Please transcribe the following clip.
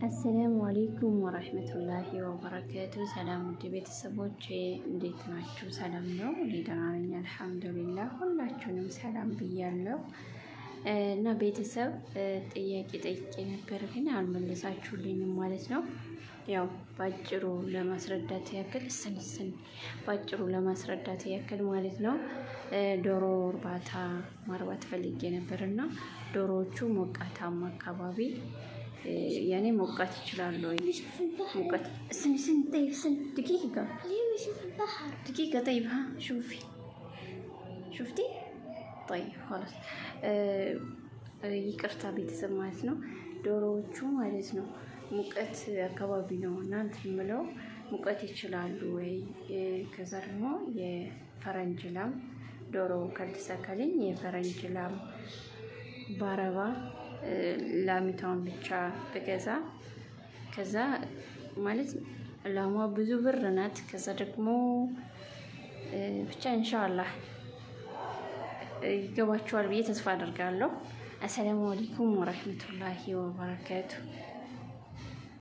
አሰላሙ አሌይኩም ወረህመቱላሂ ወበረካቱ። ሰላም ውድ ቤተሰቦች እንዴት ናችሁ? ሰላም ነው? እኔ ደህና ነኝ አልሐምዱሊላህ። ሁላችሁንም ሰላም ብያለሁ። እና ቤተሰብ ጥያቄ ጠይቄ ነበር ግን አልመለሳችሁልኝም ማለት ነው። ያው ባጭሩ ለማስረዳት ያክል ባጭሩ ለማስረዳት ያክል ማለት ነው። ዶሮ እርባታ ማርባት ፈልጌ ነበር እና ዶሮዎቹ ሞቃታማ አካባቢ يعني موقعت يشلالو موقعت سن طيب سن دقيقة ليه بشوف البحر دقيقة طيب ها شفتي طيب خلاص ይቅርታ ቤተሰብ ማለት ነው። ዶሮዎቹ ማለት ነው ሙቀት አካባቢ ነው እና እንትን የምለው ሙቀት ይችላሉ ወይ? ከዛ ደግሞ የፈረንጅ ላም ዶሮ ካልተሳካልኝ የፈረንጅ ላም ባረባ ላሚቷን ብቻ በገዛ ከዛ ማለት ላሟ ብዙ ብር ናት። ከዛ ደግሞ ብቻ ኢንሻአላህ ይገባችኋል ብዬ ተስፋ አደርጋለሁ። አሰላሙ አለይኩም ወራህመቱላሂ ወበረካቱ።